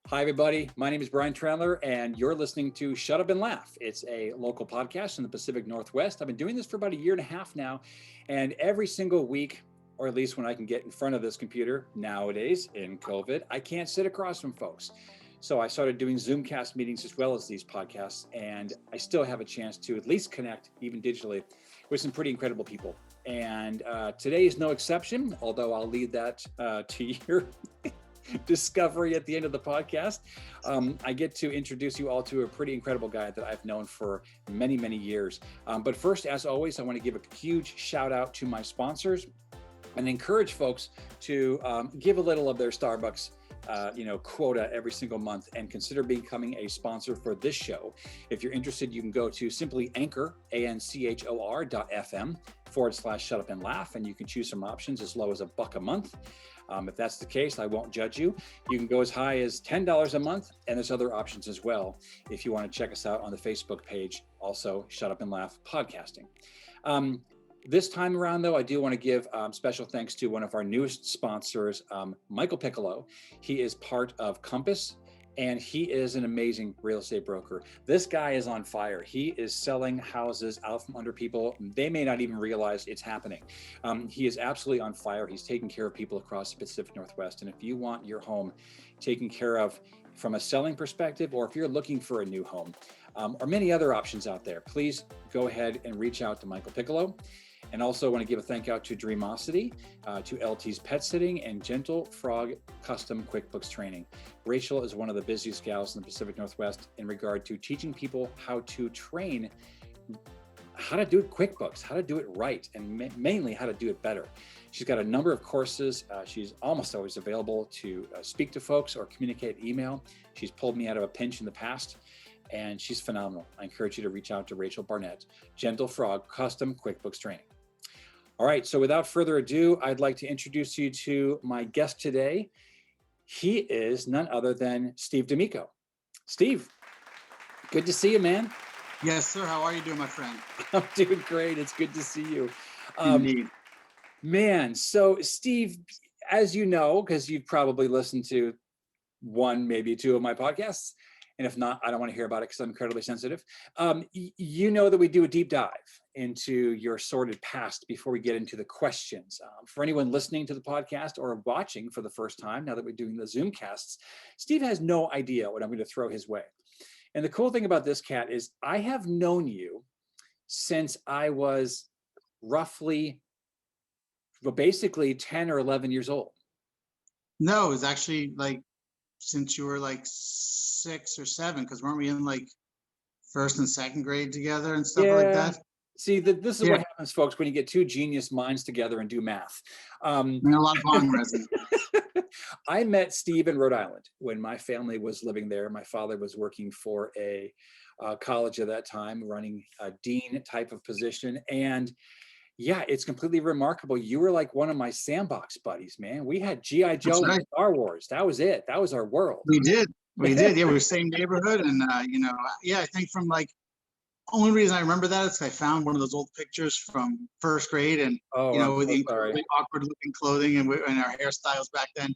Hi, everybody. My name is Brian Trandler, and you're listening to Shut Up and Laugh. It's a local podcast in the Pacific Northwest. I've been doing this for about a year and a half now, and every single week, or at least when I can get in front of this computer nowadays in COVID, I can't sit across from folks. So I started doing Zoomcast meetings as well as these podcasts, and I still have a chance to at least connect, even digitally, with some pretty incredible people. And today is no exception, although I'll leave that to your discovery at the end of the podcast. I get to introduce you all to a pretty incredible guy that I've known for many, many years. But first, as always, I want to give a huge shout out to my sponsors and encourage folks to give a little of their Starbucks quota every single month and consider becoming a sponsor for this show. If you're interested, you can go to simply anchor.fm/shut up and laugh, and you can choose some options as low as $1 a month. If that's the case, I won't judge you. You can go as high as $10 a month, and there's other options as well if you want to check us out on the Facebook page, also Shut Up and Laugh Podcasting. This time around, though, I do want to give special thanks to one of our newest sponsors, Michael Piccolo. He is part of Compass, and he is an amazing real estate broker. This guy is on fire. He is selling houses out from under people. They may not even realize it's happening. He is absolutely on fire. He's taking care of people across the Pacific Northwest. And if you want your home taken care of from a selling perspective, or if you're looking for a new home, or many other options out there, please go ahead and reach out to Michael Piccolo. And also want to give a thank out to Dreamosity, to LT's Pet Sitting, and Gentle Frog Custom QuickBooks Training. Rachel is one of the busiest gals in the Pacific Northwest in regard to teaching people how to train, how to do it QuickBooks, how to do it right, and mainly how to do it better. She's got a number of courses. She's almost always available to speak to folks or communicate email. She's pulled me out of a pinch in the past, and she's phenomenal. I encourage you to reach out to Rachel Barnett, Gentle Frog Custom QuickBooks Training. All right, so without further ado, I'd like to introduce you to my guest today. He is none other than Steve DAmico. Steve, good to see you, man. Yes, sir. How are you doing, my friend? I'm doing great. It's good to see you. Indeed. Man, so Steve, as you know, because you've probably listened to one, maybe two of my podcasts, and if not, I don't want to hear about it because I'm incredibly sensitive. You know that we do a deep dive into your sordid past before we get into the questions. For anyone listening to the podcast or watching for the first time, now that we're doing the Zoom casts, Steve has no idea what I'm going to throw his way. And the cool thing about this cat is I have known you since I was roughly, basically 10 or 11 years old. No, it was actually like since you were like 6 or 7, because weren't we in like first and second grade together and stuff like that? See, this is what happens, folks, when you get two genius minds together and do math. A lot of bond resin. I met Steve in Rhode Island when my family was living there. My father was working for a college at that time, running a dean type of position. And yeah, it's completely remarkable. You were like one of my sandbox buddies, man. We had G.I. Joe and Star Wars. That was it. That was our world. We did. Yeah, we were same neighborhood. And, I think from like, only reason I remember that is I found one of those old pictures from first grade, and with the incredibly awkward looking clothing and our hairstyles back then.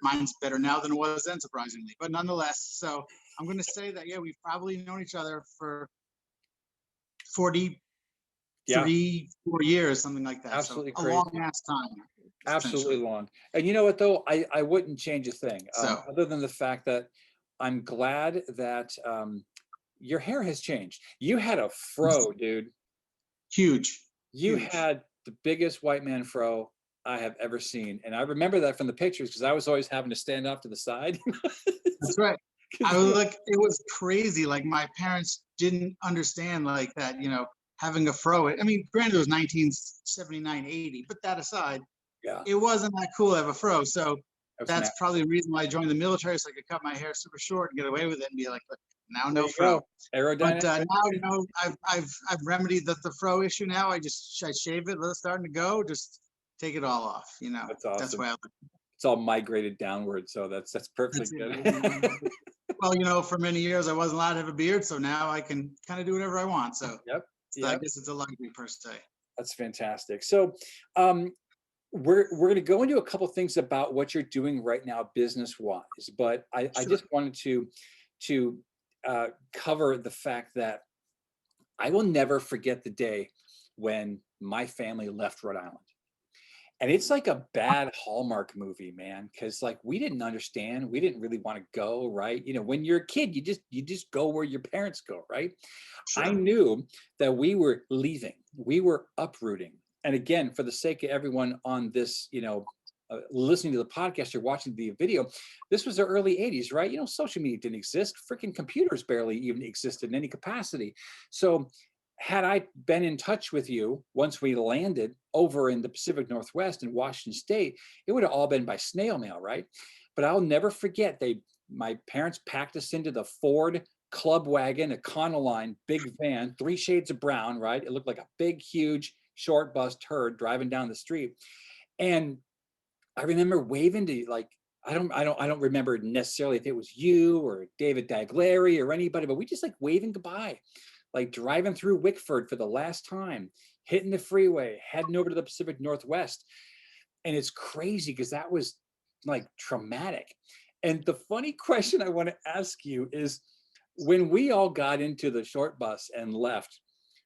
Mine's better now than it was then, surprisingly, but nonetheless. So I'm going to say that we've probably known each other for 43, 4 years, something like that. Absolutely so crazy. A long ass time. Absolutely long. And you know what though? I wouldn't change a thing, other than the fact that I'm glad that your hair has changed. You had a fro, dude. Huge. You had the biggest white man fro I have ever seen. And I remember that from the pictures because I was always having to stand off to the side. That's right. I was like, it was crazy. Like my parents didn't understand like that, having a fro. I mean, granted, it was 1979, 80, put that aside. Yeah. It wasn't that cool to have a fro. So that's probably the reason why I joined the military, so I could cut my hair super short and get away with it and be like, now no fro. Aerodynamic. But now, I've remedied the fro issue. Now I shave it, let it start to go, just take it all off. That's awesome. That's why it's all migrated downward, so that's perfect. Well, for many years I wasn't allowed to have a beard, so now I can kind of do whatever I want. So I guess it's a luxury per se. That's fantastic. So we're going to go into a couple things about what you're doing right now, business wise, but I Sure. just wanted to cover the fact that I will never forget the day when my family left Rhode Island. And it's like a bad Hallmark movie, man, because like we didn't understand, we didn't really want to go, right? You know, when you're a kid, you just go where your parents go, right? I Sure. knew that we were leaving, we were uprooting. And again, for the sake of everyone on this, listening to the podcast or watching the video, this was the early 80s, right? You know, social media didn't exist. Freaking computers barely even existed in any capacity. So had I been in touch with you once we landed over in the Pacific Northwest in Washington State, it would have all been by snail mail, right? But I'll never forget, my parents packed us into the Ford club wagon, a Econoline, big van, 3 shades of brown, right? It looked like a big, huge, short bus turd driving down the street. And I remember waving to, like, I don't remember necessarily if it was you or David Daglary or anybody, but we just like waving goodbye, like driving through Wickford for the last time, hitting the freeway, heading over to the Pacific Northwest. And it's crazy because that was like traumatic. And the funny question I want to ask you is, when we all got into the short bus and left,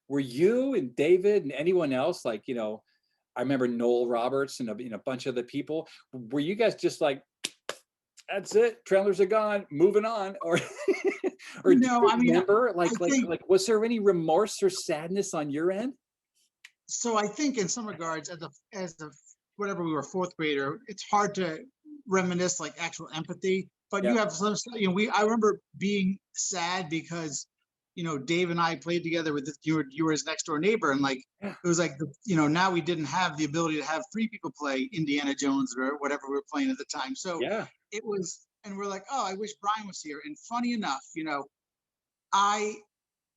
were you and David and anyone else, like, I remember Noel Roberts and a bunch of the people, were you guys just like, that's it, trailers are gone, moving on? Or or do No, you I mean, remember, I think was there any remorse or sadness on your end? so. I think in some regards, as a whatever we were fourth grader, it's hard to reminisce like actual empathy. But Yeah. you have some, I remember being sad because, Dave and I played together with this, you were his next door neighbor, and like Yeah. it was like now we didn't have the ability to have 3 people play Indiana Jones or whatever we were playing at the time. So Yeah. it was, and we're like, oh, I wish Brian was here. And funny enough, I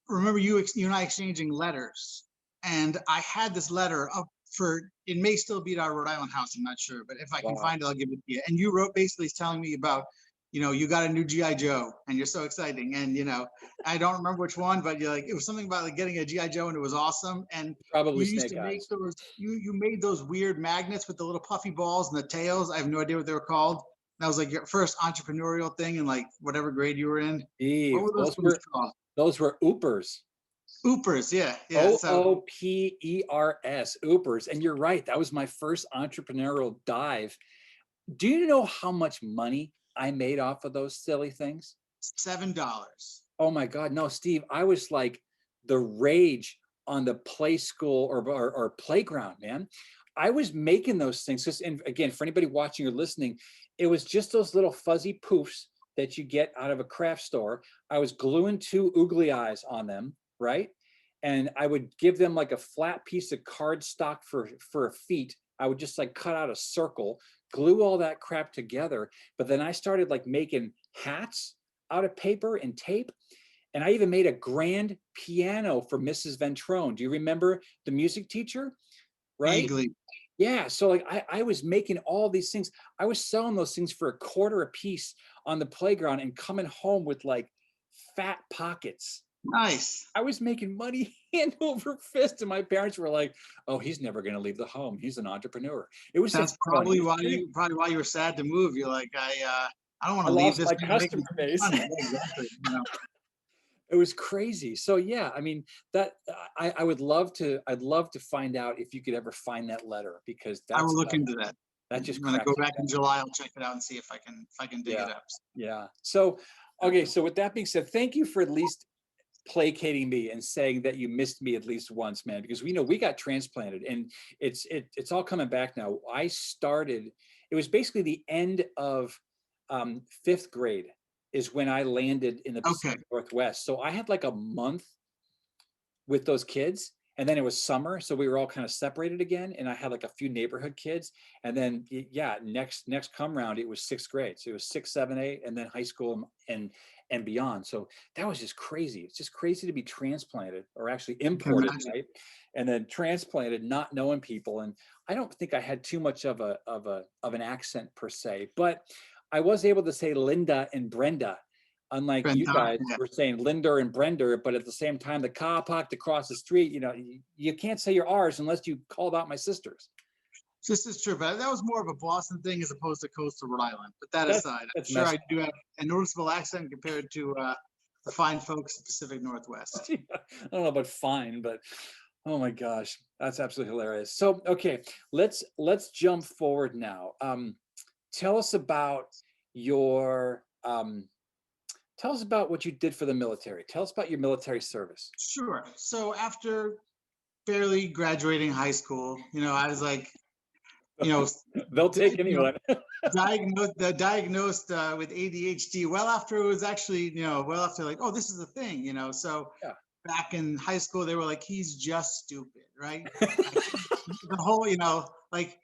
remember you and I exchanging letters, and I had this letter up for, it may still be at our Rhode Island house, I'm not sure, but if I can Wow. find it, I'll give it to you. And you wrote basically telling me about, you got a new GI Joe and you're so exciting, and I don't remember which one, but you're like, it was something about like getting a GI Joe and it was awesome. And Probably you used Snake to make Eyes. you made those weird magnets with the little puffy balls and the tails. I have no idea what they were called. That was like your first entrepreneurial thing in like whatever grade you were in. What Eve, were those things called? those were Oopers. Oopers, yeah, yeah. So Oopers, Oopers. And you're right, that was my first entrepreneurial dive. Do you know how much money I made off of those silly things? $7. Oh my God, no, Steve, I was like the rage on the play school or playground, man. I was making those things. And again, for anybody watching or listening, it was just those little fuzzy poofs that you get out of a craft store. I was gluing 2 oogly eyes on them, right? And I would give them like a flat piece of cardstock for a feet. I would just like cut out a circle, glue all that crap together. But then I started like making hats out of paper and tape. And I even made a grand piano for Mrs. Ventrone. Do you remember the music teacher? Right? vaguely. Yeah. So like I was making all these things. I was selling those things for $0.25 a piece on the playground and coming home with like fat pockets. Nice. I was making money hand over fist, and my parents were like, "Oh, he's never going to leave the home. He's an entrepreneur." It was the That's funniest thing. probably why you were sad to move. You're like, I don't want I to leave lost this. my Gonna make me customer base. money. Yeah, exactly. It was crazy. So yeah, I mean that I would love to. I'd love to find out if you could ever find that letter, because I will that's look into that. that just When I go cracks me back in up. July, I'll check it out and see if I can dig Yeah, it up. yeah. So okay. So with that being said, thank you for at least placating me and saying that you missed me at least once, man, because we know we got transplanted and it's all coming back now. I started, it was basically the end of 5th grade is when I landed in the Okay. Pacific Northwest. So I had like a month with those kids, and then it was summer, so we were all kind of separated again, and I had like a few neighborhood kids. And then yeah, next come round it was 6th grade, so it was 6, 7, 8, and then high school and beyond. So that was just crazy. It's just crazy to be transplanted, or actually I can imported, imagine. right? And then transplanted, not knowing people. And I don't think I had too much of an accent per se, but I was able to say Linda and Brenda, unlike you guys Yeah. were saying Linder and Brender. But at the same time, the car parked across the street, you can't say your R's unless you called out my sisters. This is true, but that was more of a Boston thing as opposed to coastal Rhode Island. But that That's, aside, I'm that's sure I messy. do have a noticeable accent compared to the fine folks of the Pacific Northwest. I don't know about fine, but oh my gosh, that's absolutely hilarious. So, okay, let's jump forward now. Tell us about your tell us about what you did for the military. Tell us about your military service. Sure. So after barely graduating high school, I was like, you know, They'll take you know, anyone. diagnosed with ADHD well after it was actually, well after like, oh, this is a thing, So Yeah. back in high school, they were like, he's just stupid, right? The whole, like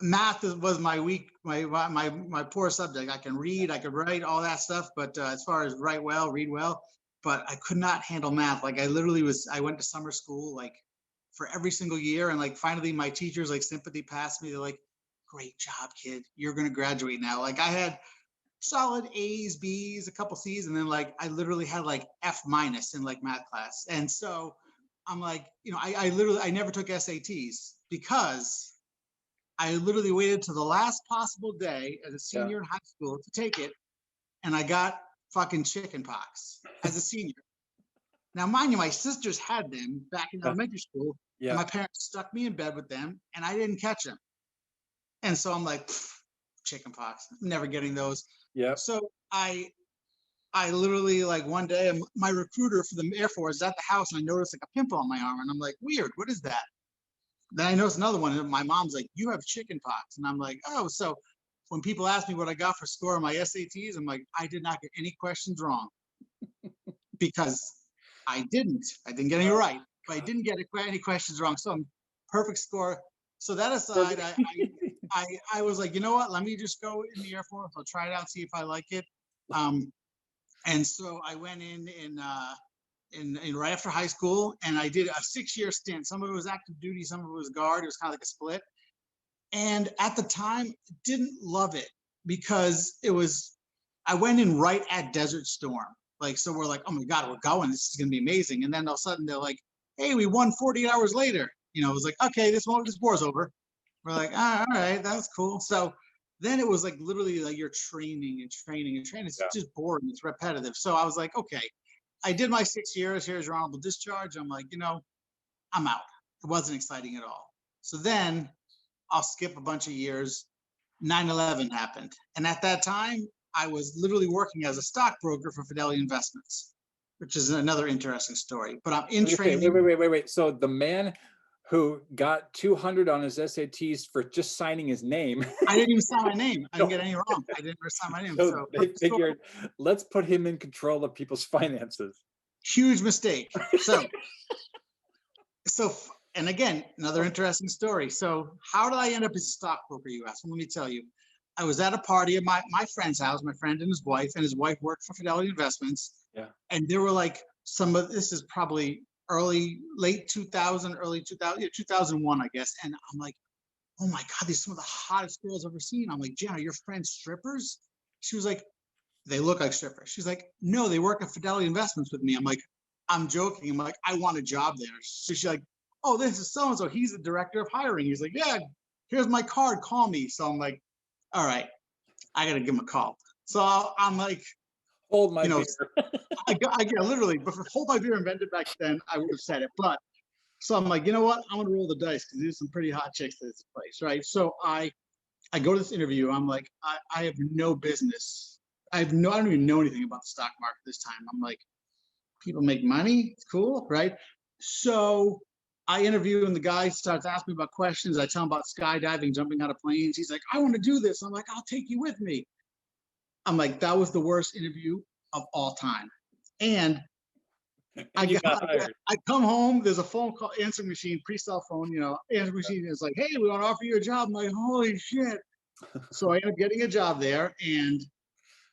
math was my weak, my poor subject. I can read, I could write, all that stuff, but as far as write well, read well, but I could not handle math. Like I went to summer school like for every single year, and like finally my teachers like sympathy passed me. They're like, "Great job, kid. You're gonna graduate now." Like I had solid A's, B's, a couple C's, and then like I literally had like F minus in like math class. And so I'm like, I never took SATs because I literally waited to the last possible day as a Yeah. senior in high school to take it, and I got fucking chicken pox as a senior. Now, mind you, my sisters had them back in elementary school, and my parents stuck me in bed with them, and I didn't catch them. And so I'm like, chicken pox, I'm never getting those. Yeah. So I literally like one day, my recruiter for the Air Force is at the house, and I noticed like a pimple on my arm, and I'm like, weird, what is that? Then I noticed another one, and my mom's like, you have chicken pox. And I'm like, oh. So when people ask me what I got for score on my SATs, I'm like, I did not get any questions wrong because I didn't get any right, but I didn't get any questions wrong. So I'm perfect score. So that aside, I was like, you know what? Let me just go in the Air Force. I'll try it out, see if I like it. And so I went in right after high school, and I did a 6-year stint. Some of it was active duty, some of it was guard. It was kind of like a split. And at the time, didn't love it because I went in right at Desert Storm. Like, so we're like, oh my God, we're going. This is going to be amazing. And then all of a sudden they're like, hey, we won 48 hours later. It was like, okay, this war's over. We're like, all right, that's cool. So then it was like literally like you're training and training and training. It's just boring. It's repetitive. So I was like, okay, I did my 6 years. Here's your honorable discharge. I'm like, I'm out. It wasn't exciting at all. So then I'll skip a bunch of years. 9/11 happened. And at that time, I was literally working as a stockbroker for Fidelity Investments, which is another interesting story. But I'm in training. Wait. So the man who got 200 on his SATs for just signing his name. I didn't even sign my name. I didn't get any wrong. I didn't ever sign my name. So they figured, let's put him in control of people's finances. Huge mistake. And again, another interesting story. So how did I end up as a stockbroker, you ask? Well, let me tell you. I was at a party at my friend's house, my friend and his wife worked for Fidelity Investments. Yeah. And there were like this is probably late 2000, early 2000, 2001, I guess. And I'm like, oh my God, these are some of the hottest girls I've ever seen. I'm like, Jenna, your friends strippers? She was like, they look like strippers. She's like, no, they work at Fidelity Investments with me. I'm like, I'm joking. I'm like, I want a job there. So she's like, oh, this is so-and-so. He's the director of hiring. He's like, yeah, here's my card. Call me. So I'm like, all right, I got to give him a call. So I'm like, hold my beer. I literally, but for hold my beer invented back then, I would have said it. But so I'm like, you know what? I'm going to roll the dice because there's some pretty hot chicks at this place, right? So I go to this interview. I'm like, I have no business. I don't even know anything about the stock market this time. I'm like, people make money. It's cool, right? So I interview, and the guy starts asking me about questions. I tell him about skydiving, jumping out of planes. He's like, I want to do this. I'm like, I'll take you with me. I'm like, that was the worst interview of all time. And I come home, there's a phone call, answering machine, pre-cell phone, answering machine is like, hey, we want to offer you a job. I'm like, holy shit. So I ended up getting a job there, and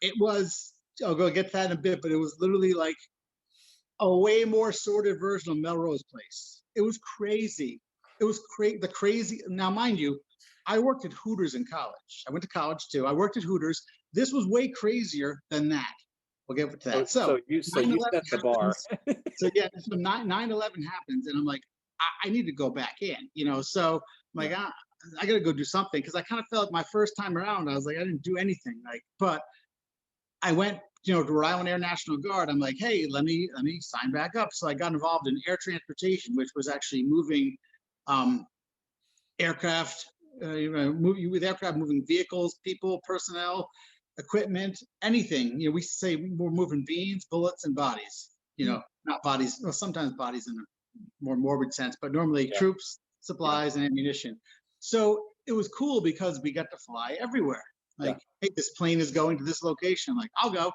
it was, I'll go get that in a bit, but it was literally like a way more sordid version of Melrose Place. It was crazy. It was crazy. Now, mind you, I worked at Hooters in college. I went to college too. I worked at Hooters. This was way crazier than that. We'll get to that. So you set the bar. So 9/11 happens, and I'm like, I need to go back in, So I'm like, I got to go do something, because I kind of felt my first time around, I was like, I didn't do anything. Like, but I went, to Rhode Island Air National Guard. I'm like, hey, let me sign back up. So I got involved in air transportation, which was actually moving aircraft, with aircraft, moving vehicles, people, personnel, equipment, anything. We say we're moving beans, bullets, and bodies. Not bodies. Well, sometimes bodies in a more morbid sense, but normally troops, supplies, and ammunition. So it was cool because we got to fly everywhere. Like, hey, this plane is going to this location. Like, I'll go.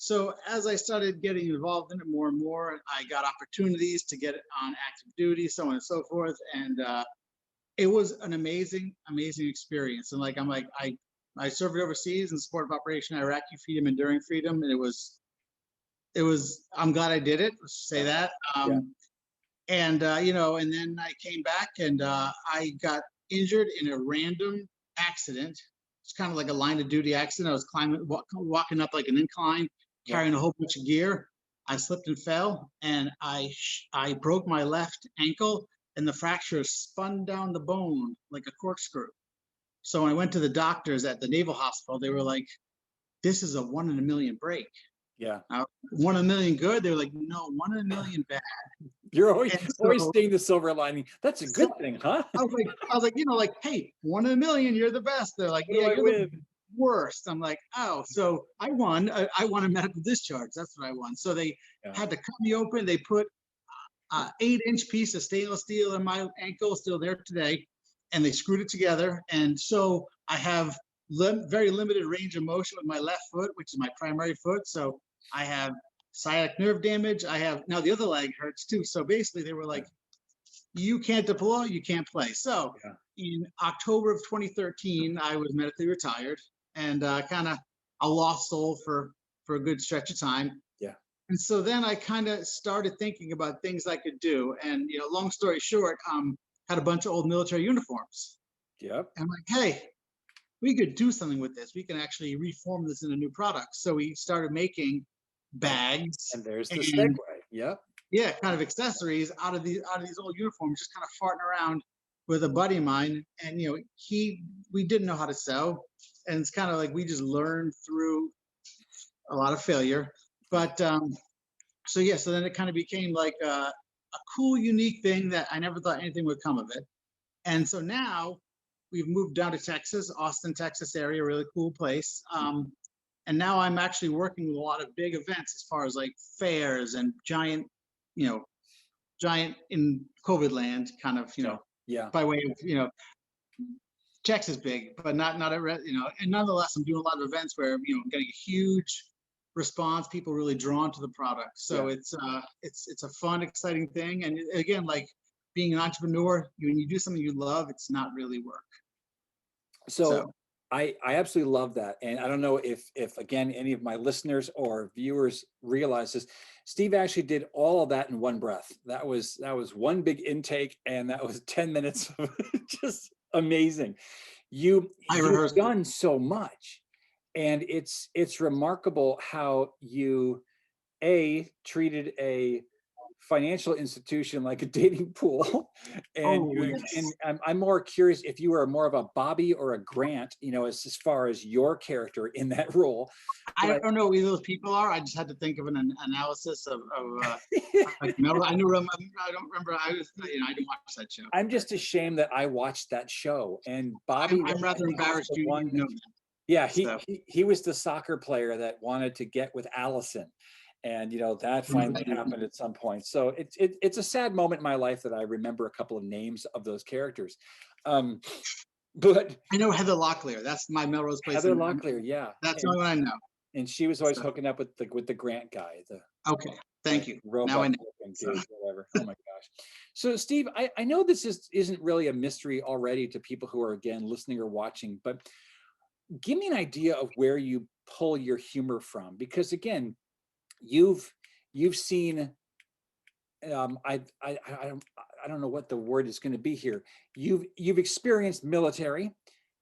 So as I started getting involved in it more and more, I got opportunities to get on active duty, so on and so forth. And it was an amazing, amazing experience. And I served overseas in support of Operation Iraqi Freedom, Enduring Freedom. And it was, I'm glad I did it, let's say that. And then I came back, and I got injured in a random accident. It's kind of like a line of duty accident. I was walking up like an incline, carrying a whole bunch of gear. I slipped and fell, and I broke my left ankle, and the fracture spun down the bone like a corkscrew. So when I went to the doctors at the Naval Hospital, they were like, this is a 1 in a million break. Yeah. 1 in a million good. They were like, no, 1 in a million bad. You're always seeing the silver lining. That's a good thing, huh? I was like, hey, 1 in a million, you're the best. They're like, yeah, you're the worst. I'm like, oh, so I won. I won a medical discharge. That's what I won. So they had to cut me open. They put an 8-inch piece of stainless steel in my ankle, still there today, and they screwed it together. And so I have very limited range of motion with my left foot, which is my primary foot. So I have sciatic nerve damage. Now the other leg hurts too. So basically they were like, you can't deploy, you can't play. So in October of 2013, I was medically retired, and kind of a lost soul for a good stretch of time. Yeah. And so then I kind of started thinking about things I could do. And, long story short, had a bunch of old military uniforms. Yep. And I'm like, hey, we could do something with this. We can actually reform this into new products. So we started making bags. And there's the segue. Yep. Yeah, kind of accessories out of these old uniforms, just kind of farting around with a buddy of mine. And we didn't know how to sew. And it's kind of like we just learned through a lot of failure. But so then it kind of became like a cool, unique thing that I never thought anything would come of it. And so now we've moved down to Texas, Austin, Texas area, really cool place. And now I'm actually working with a lot of big events as far as like fairs and giant in COVID land, kind of, by way of, Texas big, but not and nonetheless, I'm doing a lot of events where, I'm getting a huge response, people really drawn to the product. So it's a fun, exciting thing. And again, like being an entrepreneur, when you do something you love, it's not really work. So I absolutely love that. And I don't know if again, any of my listeners or viewers realize this. Steve actually did all of that in one breath. That was one big intake, and that was 10 minutes of just amazing. You've done so much, and it's remarkable how you treated a financial institution like a dating pool, and I'm more curious if you were more of a Bobby or a Grant, as far as your character in that role. I don't know who either of those people are. I just had to think of an analysis of I don't remember. I didn't watch that show. I'm just ashamed that I watched that show, and Bobby. I'm rather embarrassed you know that. Yeah, he was the soccer player that wanted to get with Allison. And that finally happened at some point. So it's a sad moment in my life that I remember a couple of names of those characters. But I know Heather Locklear. That's my Melrose Place. Heather Locklear, yeah. That's the only one I know. And she was always hooking up with the Grant guy. Okay, thank you. Now I know. Dude, whatever. Oh my gosh. So Steve, I know this isn't really a mystery already to people who are again listening or watching, but give me an idea of where you pull your humor from, because again, you've seen I don't know what the word is going to be here. You've experienced military,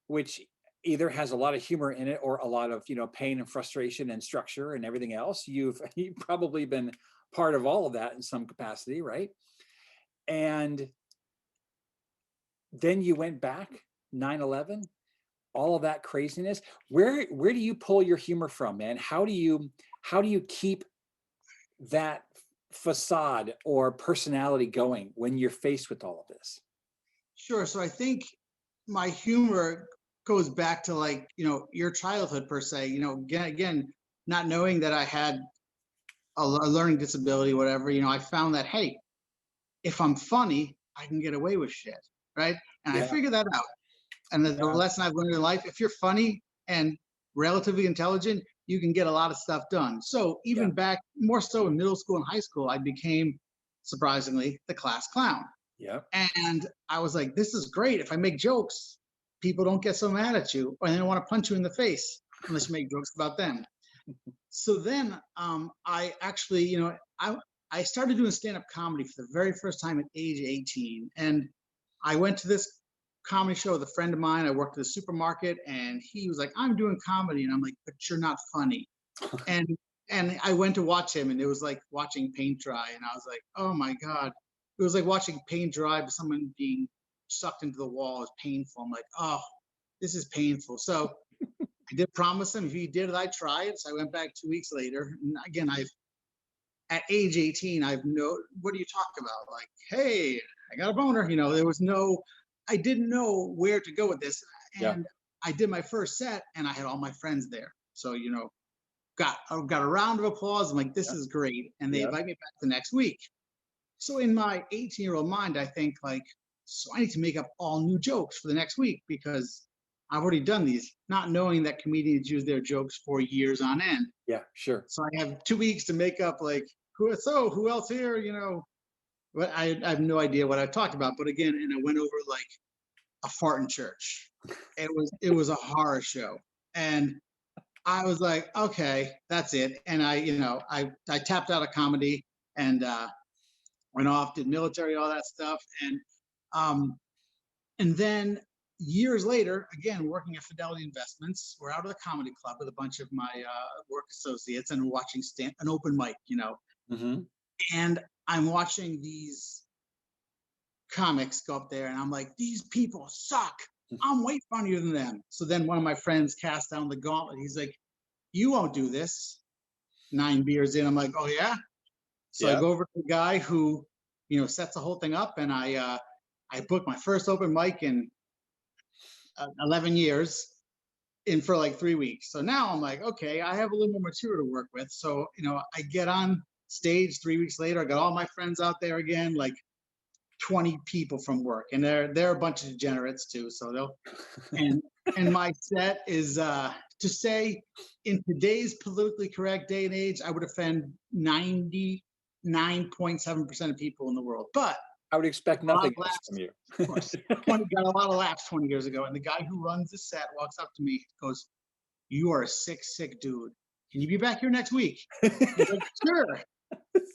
which either has a lot of humor in it or a lot of pain and frustration and structure and everything else. You've probably been part of all of that in some capacity, right? And then you went back, 9/11, all of that craziness. Where do you pull your humor from, man? How do you keep that facade or personality going when you're faced with all of this? Sure. So I think my humor goes back to, like, your childhood per se. Again, not knowing that I had a learning disability, whatever. I found that, hey, if I'm funny, I can get away with shit, right? And I Yeah, figured that out. And the yeah, lesson I've learned in life: if you're funny and relatively intelligent, you can get a lot of stuff done. So yeah, even back more so in middle school and high school, I became, surprisingly, the class clown. yeah, And I was like, this is great. If I make jokes, people don't get so mad at you, or they don't want to punch you in the face unless you make jokes about them. So then I actually, I started doing stand-up comedy for the very first time at age 18. And I went to this comedy show with a friend of mine. I worked at a supermarket, and he was like, I'm doing comedy. And I'm like, but you're not funny. And I went to watch him, and it was like watching paint dry. And I was like, oh my God. It was like watching paint dry, but someone being sucked into the wall is painful. I'm like, oh, this is painful. So I did promise him if he did it, I'd try it. So I went back 2 weeks later. And again, at age 18, what do you talk about? Like, hey, I got a boner. There was I didn't know where to go with this. yeah, And I did my first set, and I had all my friends there. So, got a round of applause. I'm like, this yeah, is great. And they yeah. invite me back the next week. So in my 18-year-old mind, I think, like, so I need to make up all new jokes for the next week because I've already done these, not knowing that comedians use their jokes for years on end. Yeah, sure. So I have 2 weeks to make up, like, who else here, but I have no idea what I talked about. But again, and I went over like a fart in church. It was a horror show. And I was like, okay, that's it. And I tapped out of comedy, and went off, did military, all that stuff. Um, and then years later, again, working at Fidelity Investments, we're out of the comedy club with a bunch of my work associates, and watching an open mic, Hmm. and I'm watching these comics go up there, and I'm like, these people suck. I'm way funnier than them. So then one of my friends cast down the gauntlet. He's like, you won't do this. 9 beers in, I'm like, oh yeah. So I Yeah. go over to the guy who, sets the whole thing up, and I booked my first open mic in 11 years in for like 3 weeks. So now I'm like, okay, I have a little more material to work with. So, I get on stage 3 weeks later. I got all my friends out there again, like 20 people from work, and they're a bunch of degenerates too. So and my set is to say, in today's politically correct day and age, I would offend 99.7% of people in the world. But I would expect a lot nothing of else laughs, from you. of course. 20 got a lot of laughs 20 years ago. And the guy who runs the set walks up to me, goes, you are a sick, sick dude. Can you be back here next week? I'm like, sure.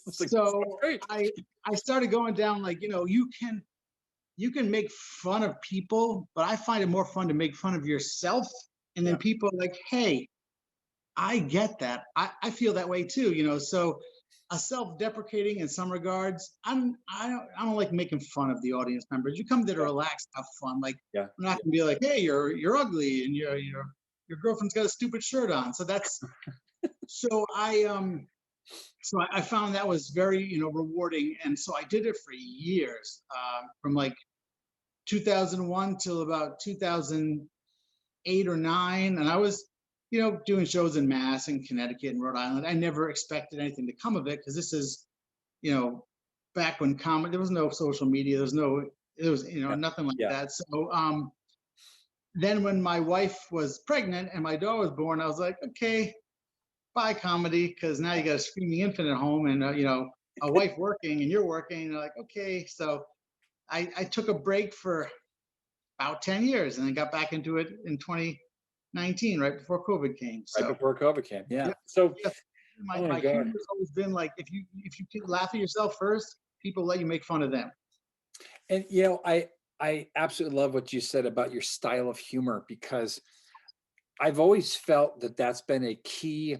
It's like, So great. I started going down, like, you can make fun of people, but I find it more fun to make fun of yourself. And Yeah. then people are like, hey, I get that. I feel that way too. So a self-deprecating in some regards. I don't like making fun of the audience members. You come there to Yeah. relax, have fun. Like, Yeah. I'm not gonna be like, hey, you're ugly, and your girlfriend's got a stupid shirt on. So so I found that was very, rewarding. And so I did it for years, from like 2001 till about 2008 or nine. And I was, doing shows in Mass and Connecticut and Rhode Island. I never expected anything to come of it, because this is, back when there was no social media. There was, Yeah. nothing like Yeah. that. So then when my wife was pregnant and my daughter was born, I was like, okay, bye comedy, because now you got a screaming infant at home, and a wife working, and you're working. And you're like, okay. So I took a break for about 10 years, and then got back into it in 2019, right before COVID came. Right So before COVID came. Yeah. yeah, So, yeah, my, oh my my God. humor has always been like, if you can laugh at yourself first, people let you make fun of them. And I absolutely love what you said about your style of humor, because I've always felt that that's been a key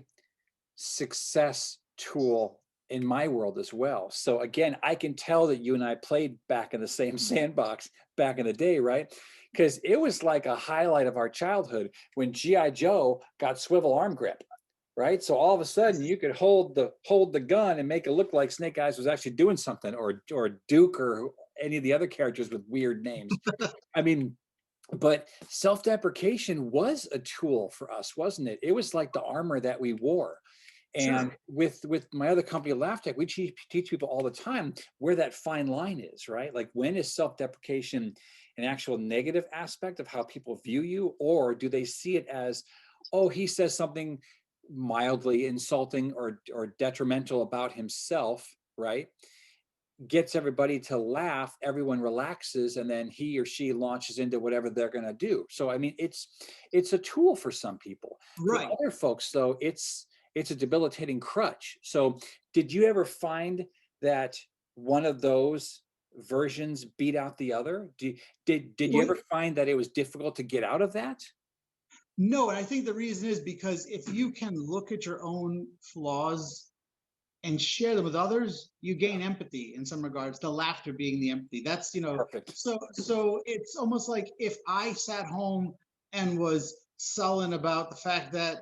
success tool in my world as well. So again, I can tell that you and I played back in the same sandbox back in the day, right? Because it was like a highlight of our childhood when GI Joe got swivel arm grip, right? So all of a sudden you could hold the gun and make it look like Snake Eyes was actually doing something, or Duke, or any of the other characters with weird names. I mean, but self-deprecation was a tool for us, wasn't it? It was like the armor that we wore. And Sure. with my other company, LaughTech, we teach people all the time where that fine line is, right? Like, when is self-deprecation an actual negative aspect of how people view you, or do they see it as, oh, he says something mildly insulting or detrimental about himself, right? Gets everybody to laugh, everyone relaxes, and then he or she launches into whatever they're going to do. So I mean, it's a tool for some people. For Right. other folks, though, it's a debilitating crutch. So did you ever find that one of those versions beat out the other? Did you Well, ever find that it was difficult to get out of that? no, and I think the reason is because if you can look at your own flaws and share them with others, you gain empathy in some regards, the laughter being the empathy. That's, Perfect. so it's almost like if I sat home and was sullen about the fact that,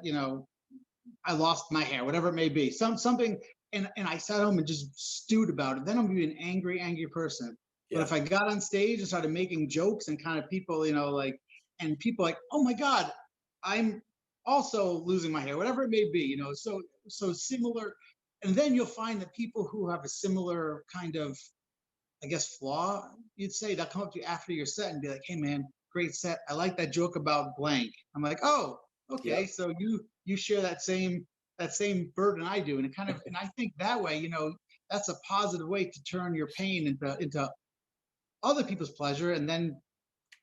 I lost my hair, whatever it may be, something, and I sat home and just stewed about it, then I'm gonna be an angry person. But Yeah. if I got on stage and started making jokes and kind of people, like, and people like, oh my God, I'm also losing my hair, whatever it may be, so similar. And then you'll find that people who have a similar kind of, I guess, flaw, you'd say, they'll come up to you after your set and be like, hey man, great set. I like that joke about blank. I'm like, oh, okay. Yep. So you share that same burden I do. And it kind of, and I think that way, that's a positive way to turn your pain into other people's pleasure, and then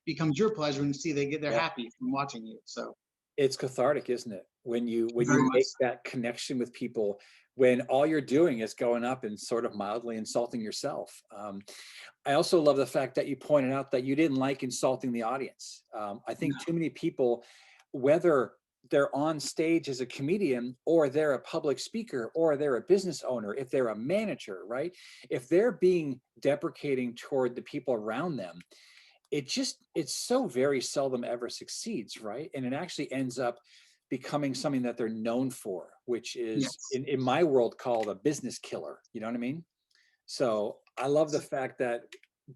becomes your pleasure when you see they're Yep. happy from watching you. So It's cathartic, isn't it? When you very much make that connection with people, when all you're doing is going up and sort of mildly insulting yourself. I also love the fact that you pointed out that you didn't like insulting the audience. I think no. too many people, whether they're on stage as a comedian, or they're a public speaker, or they're a business owner, if they're a manager, right? If they're being deprecating toward the people around them, it's so very seldom ever succeeds, right? And it actually ends up becoming something that they're known for, which is Yes. in my world called a business killer. You know what I mean? So I love the fact that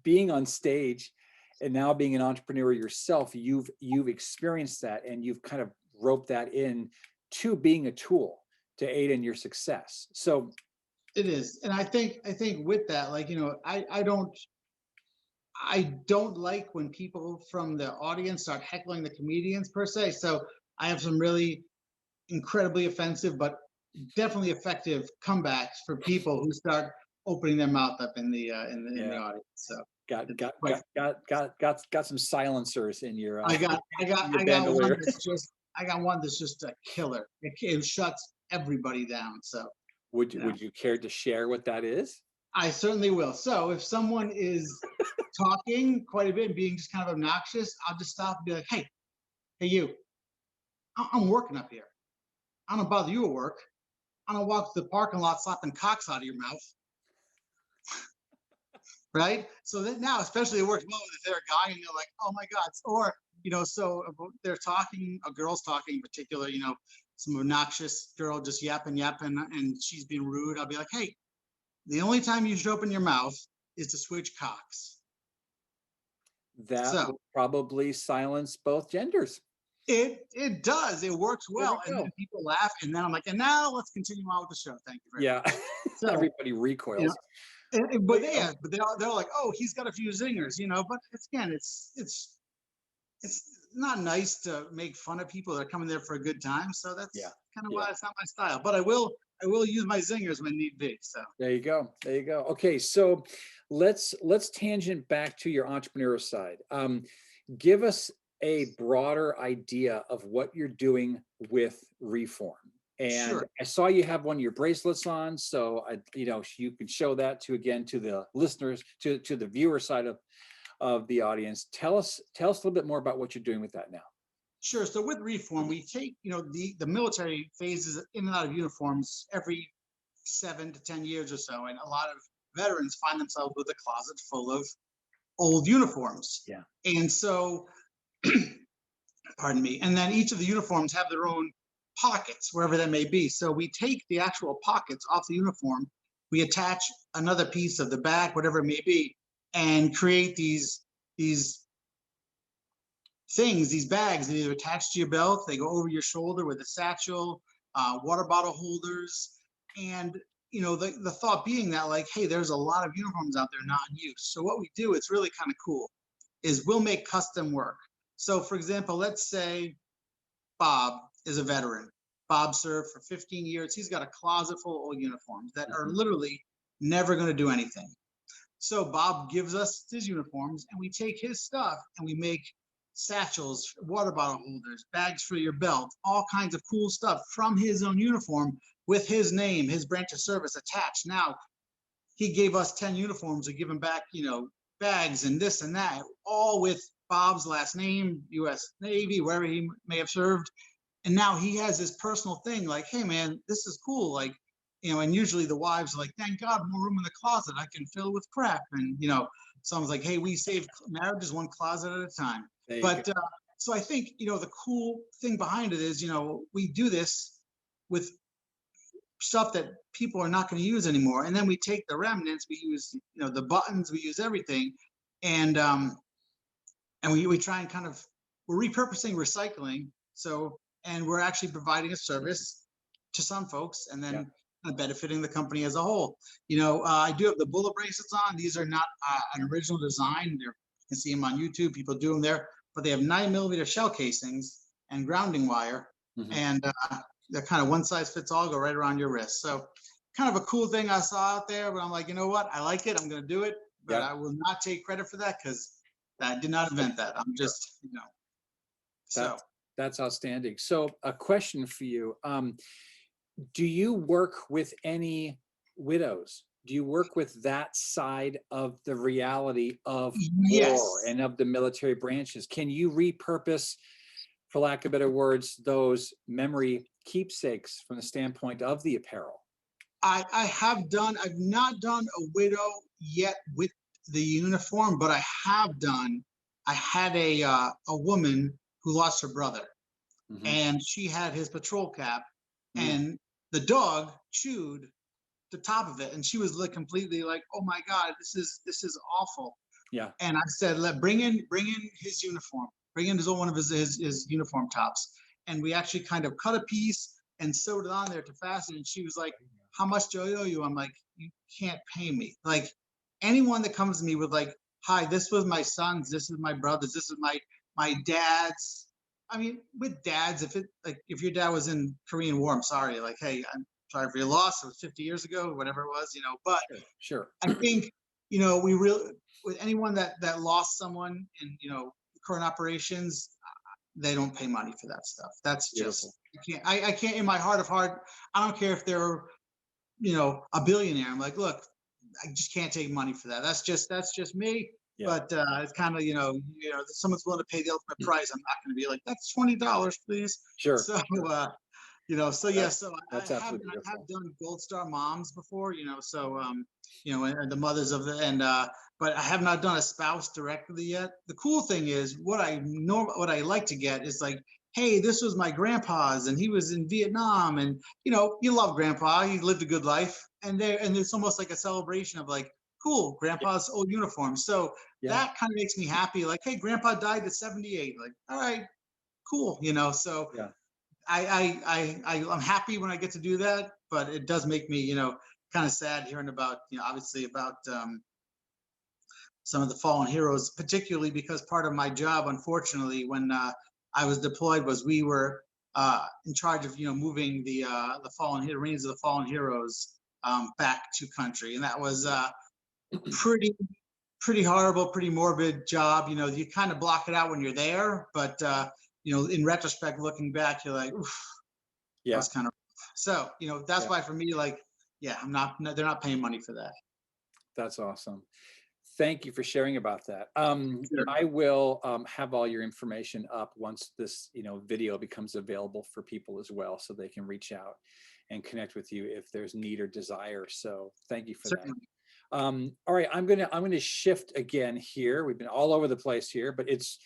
being on stage and now being an entrepreneur yourself, you've experienced that, and you've kind of roped that in to being a tool to aid in your success. So It is. And I think with that, like, I don't like when people from the audience start heckling the comedians per se. So I have some really incredibly offensive, but definitely effective comebacks for people who start opening their mouth up in the yeah, audience. So got it's got quite. got some silencers in your I got I got your I got one bandolier. that's just a killer. It shuts everybody down. So Would you know. would you care to share what that is? I certainly will. So if someone is talking quite a bit and being just kind of obnoxious, I'll just stop and be like, hey, you, I'm working up here. I don't bother you at work. I don't walk to the parking lot slapping cocks out of your mouth. Right? So that now, especially it works well if they're a guy and they're like, oh my God. Or, so they're talking, a girl's talking in particular, some obnoxious girl just yapping, and she's being rude. I'll be like, hey, the only time you should open your mouth is to switch cocks. That So will probably silence both genders. it does. It works There we well. And then go. people laugh. And then I'm like, and now let's continue on with the show. Thank you very Yeah. much. So, Everybody you know, recoils. but There you go. they're like, oh, he's got a few zingers, but it's not nice to make fun of people that are coming there for a good time. So Yeah. that's kind of Yeah. why it's not my style. But I will use my zingers when need be. So There you go. There you go. Okay, so let's tangent back to your entrepreneurial side. Give us a broader idea of what you're doing with Reform. And sure. I saw you have one of your bracelets on, so you can show that to the listeners, to the viewer side of the audience. Tell us a little bit more about what you're doing with that now. Sure. So with Reform, we take, the military phases in and out of uniforms every 7 to 10 years or so, and a lot of veterans find themselves with a closet full of old uniforms. Yeah. And so, pardon me, and then each of the uniforms have their own pockets, wherever that may be. So we take the actual pockets off the uniform, we attach another piece of the back, whatever it may be, and create these things, these bags that either attach to your belt, they go over your shoulder with a satchel, water bottle holders. And the thought being that, like, hey, there's a lot of uniforms out there not in use. So what we do, it's really kind of cool, is we'll make custom work. So for example, let's say Bob is a veteran. Bob served for 15 years. He's got a closet full of old uniforms that are literally never going to do anything. So Bob gives us his uniforms, and we take his stuff and we make satchels, water bottle holders, bags for your belt, all kinds of cool stuff from his own uniform with his name, his branch of service attached. Now, he gave us 10 uniforms to give him back, bags and this and that, all with Bob's last name, U.S. Navy, wherever he may have served. And now he has this personal thing like, hey, man, this is cool. Like, and usually the wives are like, thank God, more room in the closet. I can fill with crap. And, someone's like, hey, we save marriages one closet at a time. But so I think, the cool thing behind it is, we do this with stuff that people are not going to use anymore. And then we take the remnants, we use, the buttons, we use everything. And we try and we're repurposing, recycling. So, and we're actually providing a service to some folks, and then benefiting the company as a whole. I do have the bullet bracelets on. These are not an original design. You can see them on YouTube. People do them there, but they have 9mm shell casings and grounding wire, and they're kind of one size fits all, go right around your wrist. So kind of a cool thing I saw out there, but I'm like, you know what? I like it. I'm going to do it, but I will not take credit for that because I did not invent that. I'm just, so. That's outstanding. So a question for you. Do you work with any widows? Do you work with that side of the reality of war and of the military branches? Can you repurpose, for lack of better words, those memory keepsakes from the standpoint of the apparel? I have done, I've not done a widow yet with the uniform, but I had a woman who lost her brother, and she had his patrol cap, and the dog chewed the top of it, and she was like completely like, oh my God, this is awful. Yeah. And I said, bring in his uniform, bring in one of his uniform tops. And we actually kind of cut a piece and sewed it on there to fasten. And she was like, how much do I owe you? I'm like, you can't pay me. Like, anyone that comes to me with like, hi, this was my son's, this is my brother's, this is my dad's. I mean, with dads, if your dad was in Korean War, I'm sorry. Like, hey, I'm sorry for your loss. It was 50 years ago, whatever it was, But sure. I think, we really, with anyone that lost someone in, current operations, they don't pay money for that stuff. That's just, I can't, in my heart of heart, I don't care if they're, a billionaire. I'm like, look, I just can't take money for that. That's just me. Yeah. But it's kind of, if someone's willing to pay the ultimate price, I'm not going to be like, that's $20, please. Sure. So, so yeah, so I have done Gold Star moms before, so, and the mothers of but I have not done a spouse directly yet. The cool thing is what I like to get is like, hey, this was my grandpa's and he was in Vietnam, and, you love grandpa, he lived a good life, and it's almost like a celebration of like, cool, grandpa's old uniform. So that kind of makes me happy. Like, hey, grandpa died at 78. Like, all right, cool. So I'm happy when I get to do that, but it does make me, kind of sad hearing about, obviously about some of the fallen heroes, particularly because part of my job, unfortunately, when I was deployed, was we were in charge of, moving the remains of the fallen heroes back to country. And that was pretty horrible, pretty morbid job. You kind of block it out when you're there, but in retrospect, looking back, you're like, oof, that's kind of rough. So, that's why for me, like, they're not paying money for that. That's awesome. Thank you for sharing about that. Sure. I will have all your information up once this, video becomes available for people as well, so they can reach out. and connect with you if there's need or desire. So thank you for Certainly. that. All right, I'm gonna shift again here. We've been all over the place here, but it's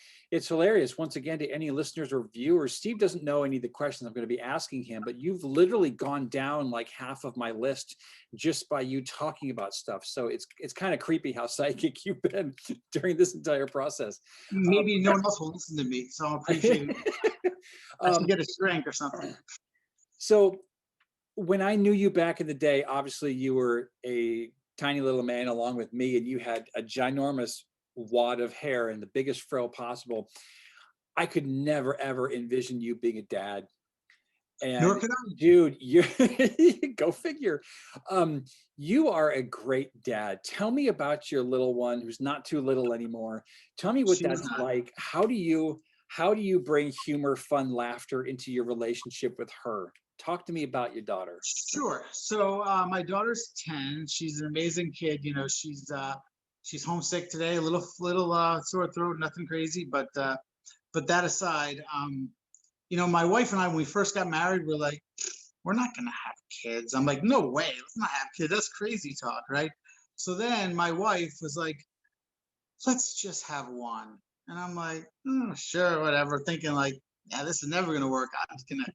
hilarious. Once again, to any listeners or viewers, Steve doesn't know any of the questions I'm going to be asking him, but you've literally gone down like half of my list just by you talking about stuff. So it's kind of creepy how psychic you've been during this entire process. Maybe no one else will listen to me, so I'm appreciating. I should get a drink or something. So when I knew you back in the day, obviously you were a tiny little man along with me, and you had a ginormous wad of hair and the biggest fro possible. I could never ever envision you being a dad. And Nor could I. dude, you go figure. You are a great dad. Tell me about your little one who's not too little anymore. Tell me what that's like. How do you bring humor, fun, laughter into your relationship with her? Talk to me about your daughter. Sure. So my daughter's 10. She's an amazing kid. You know, she's homesick today, a little sore throat, nothing crazy. But that aside, you know, my wife and I, when we first got married, we're like, we're not gonna have kids. I'm like, no way, let's not have kids. That's crazy talk, right? So then my wife was like, let's just have one. And I'm like, sure, whatever. Thinking like, yeah, this is never gonna work. I'm just gonna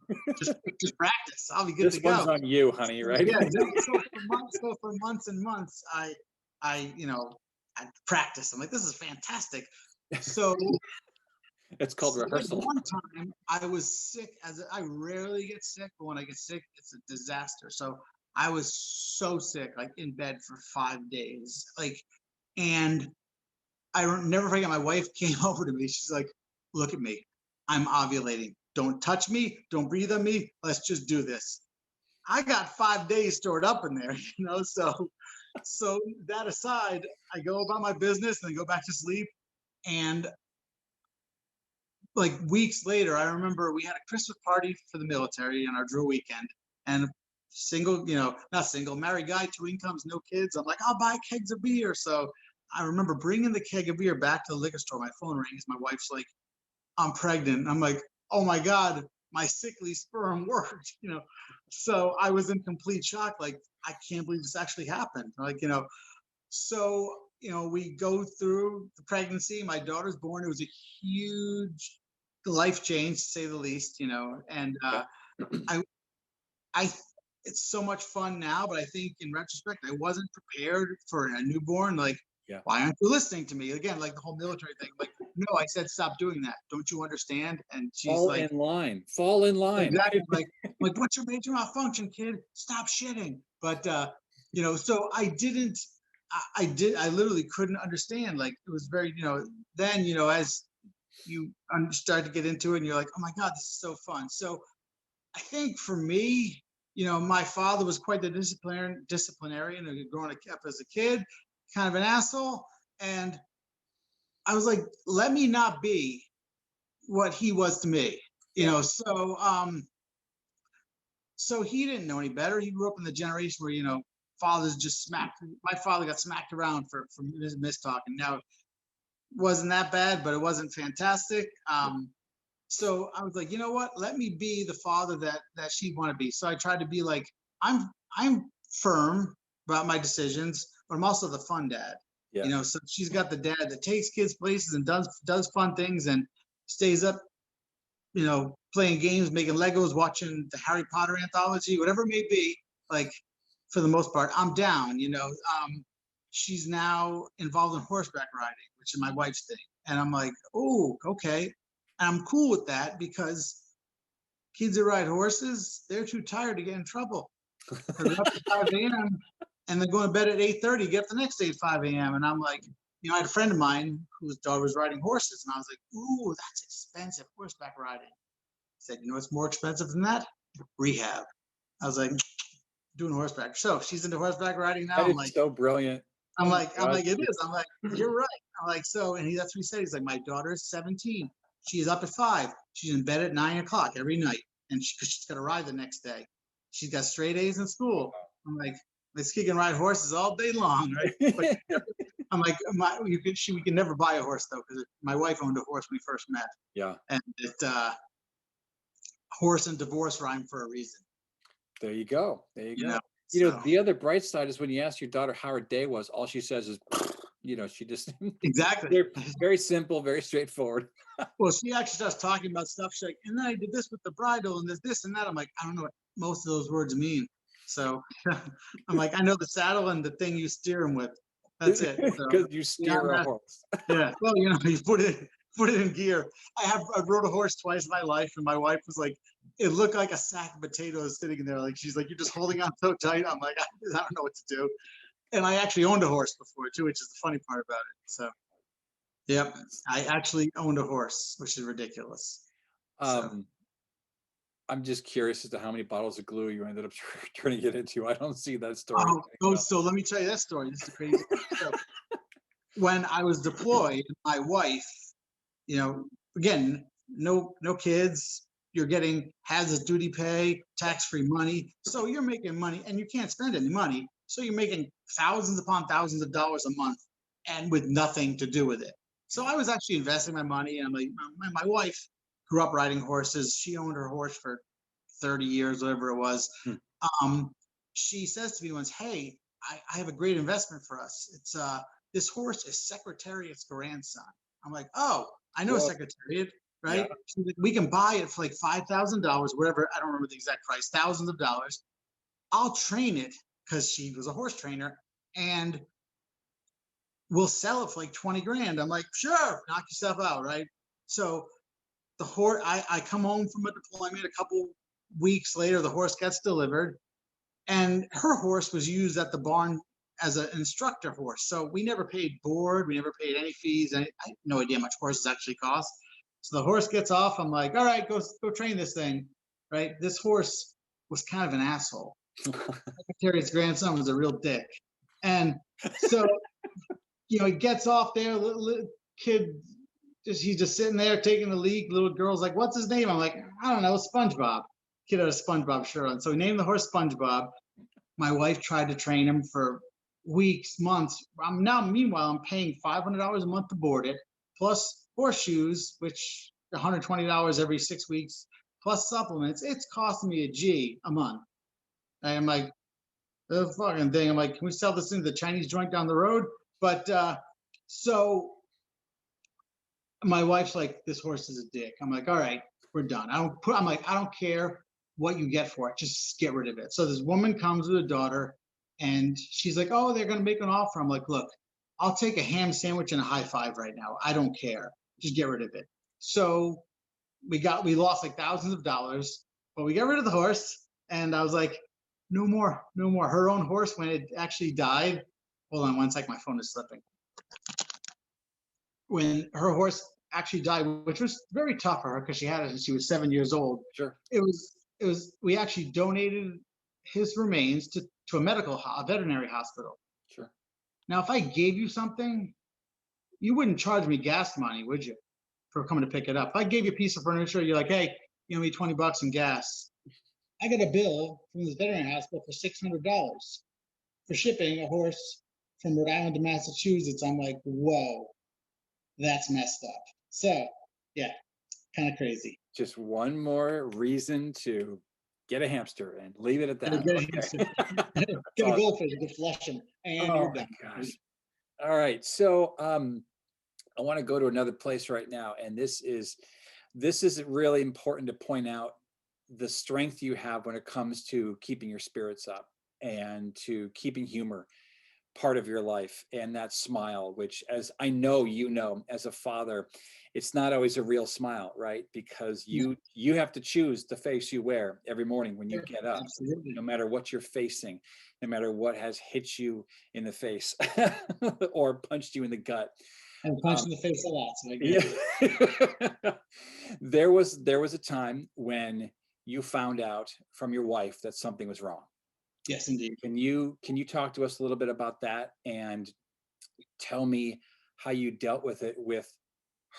just practice. I'll be good to go. This one's on you, honey, right? Yeah. So for months and months, I practice. I'm like, this is fantastic. So it's called rehearsal. One time I was sick. I rarely get sick, but when I get sick, it's a disaster. So I was so sick, like in bed for 5 days, like, and I never forget. My wife came over to me. She's like, "Look at me. I'm ovulating. Don't touch me. Don't breathe on me. Let's just do this." I got 5 days stored up in there, you know. So that aside, I go about my business and then go back to sleep. And like weeks later, I remember we had a Christmas party for the military on our drill weekend, and single, you know, not single, married guy, 2 incomes, no kids. I'm like, I'll buy kegs of beer. So I remember bringing the keg of beer back to the liquor store. My phone rings. My wife's like, I'm pregnant. I'm like, oh my God, my sickly sperm worked, you know. So I was in complete shock. Like, I can't believe this actually happened. Like, you know, so, you know, we go through the pregnancy. My daughter's born. It was a huge life change, to say the least, you know. And I it's so much fun now, but I think in retrospect, I wasn't prepared for a newborn. Like, why aren't you listening to me? Again, like the whole military thing. Like, no, I said, stop doing that. Don't you understand? And she's fall like, in line. Fall in line. Exactly. like, what's your major malfunction, kid? Stop shitting. But you know, so I literally couldn't understand. Like, it was very, you know, then, you know, as you start to get into it and you're like, oh my God, this is so fun. So I think for me, you know, my father was quite the disciplinarian growing up as a kid, kind of an asshole. And I was like, let me not be what he was to me, you know. So he didn't know any better. He grew up in the generation where, you know, fathers just smacked. My father got smacked around for mistalk, and now it wasn't that bad, but it wasn't fantastic. So I was like, you know what? Let me be the father that she'd want to be. So I tried to be like, I'm firm about my decisions, but I'm also the fun dad. You know, so she's got the dad that takes kids places and does fun things and stays up, you know, playing games, making Legos, watching the Harry Potter anthology, whatever it may be. Like, for the most part, I'm down, you know. She's now involved in horseback riding, which is my wife's thing. And I'm like, oh, okay. And I'm cool with that because kids that ride horses, they're too tired to get in trouble. They're up at 5 a.m. and they're going to bed at 8:30, get up the next day at 5 a.m. And I'm like, you know, I had a friend of mine whose daughter was riding horses, and I was like, ooh, that's expensive, horseback riding. He said, you know what's more expensive than that? Rehab. I was like, doing horseback. So she's into horseback riding now. I'm like, so brilliant. I'm like, it is. I'm like, you're right. I'm like, so, and that's what he said. He's like, my daughter is 17. She's up at 5. She's in bed at 9 o'clock every night. And because she's got to ride the next day. She's got straight A's in school. I'm like, this kid can ride horses all day long, right? But I'm like, we can never buy a horse, though, because my wife owned a horse when we first met. Yeah. And it, horse and divorce rhyme for a reason. There you go. There you you go. know, You know, so the other bright side is when you ask your daughter how her day was, all she says is, she just, exactly. they're very simple, very straightforward. Well, she actually starts talking about stuff. She's like, and then I did this with the bridle and this and that. I'm like, I don't know what most of those words mean. So I'm like, I know the saddle and the thing you steer him with. That's it. So Because you steer a horse. yeah. Well, you put it in gear. I rode a horse twice in my life, and my wife was like, it looked like a sack of potatoes sitting in there. Like she's like, you're just holding on so tight. I'm like, I don't know what to do. And I actually owned a horse before too, which is the funny part about it. So yep, I actually owned a horse, which is ridiculous. So I'm just curious as to how many bottles of glue you ended up turning it into. I don't see that story. so let me tell you that story. This is crazy. So when I was deployed, my wife, again, no kids. You're getting hazardous duty pay, tax-free money. So you're making money and you can't spend any money. So you're making thousands upon thousands of dollars a month and with nothing to do with it. So I was actually investing my money. And my wife grew up riding horses. She owned her horse for 30 years, whatever it was. She says to me once, hey, I have a great investment for us. It's this horse is Secretariat's grandson. I'm like, oh, I know Secretariat, right? Yeah. She's like, we can buy it for like $5,000, whatever. I don't remember the exact price, thousands of dollars. I'll train it because she was a horse trainer, and we'll sell it for like 20 grand. I'm like, sure, knock yourself out, right? So the horse, I come home from a deployment a couple weeks later, the horse gets delivered, and her horse was used at the barn as an instructor horse. So we never paid board, we never paid any fees. I had no idea how much horses actually cost. So the horse gets off. I'm like, all right, go train this thing, right? This horse was kind of an asshole. Secretariat's grandson was a real dick. And so, he gets off there, little kid, he's just sitting there taking the lead. Little girl's like, what's his name? I'm like, I don't know, SpongeBob. Kid had a SpongeBob shirt on. So we named the horse SpongeBob. My wife tried to train him for weeks, months. Meanwhile, I'm paying $500 a month to board it, plus horseshoes, which are $120 every 6 weeks, plus supplements. It's costing me a month. And I'm like, the fucking thing. I'm like, can we sell this thing to the Chinese joint down the road? But so my wife's like, this horse is a dick. I'm like, all right, we're done. I don't care what you get for it. Just get rid of it. So this woman comes with a daughter, and she's like, oh, they're going to make an offer. I'm like, look, I'll take a ham sandwich and a high five right now. I don't care. Just get rid of it. So we lost like thousands of dollars, but we got rid of the horse. And I was like, no more. Her own horse, when it actually died. Hold on one sec. My phone is slipping. When her horse actually died, which was very tough for her because she had it since she was 7 years old. Sure. It was. We actually donated his remains to a veterinary hospital. Sure. Now, if I gave you something, you wouldn't charge me gas money, would you, for coming to pick it up? If I gave you a piece of furniture, you're like, hey, give me $20 in gas. I got a bill from this veterinary hospital for $600 for shipping a horse from Rhode Island to Massachusetts. I'm like, whoa, that's messed up. So, yeah, kind of crazy. Just one more reason to get a hamster and leave it at that. Get a goldfish, get flushing, and you're done. Gosh. All right, so I want to go to another place right now, and this is really important to point out the strength you have when it comes to keeping your spirits up and to keeping humor part of your life, and that smile, which, as I know, as a father, it's not always a real smile, right? Because you have to choose the face you wear every morning when you get up. Absolutely. No matter what you're facing, no matter what has hit you in the face or punched you in the gut. And punched in the face a lot. So I get it. There was a time when you found out from your wife that something was wrong. Yes, indeed. Can you talk to us a little bit about that and tell me how you dealt with it with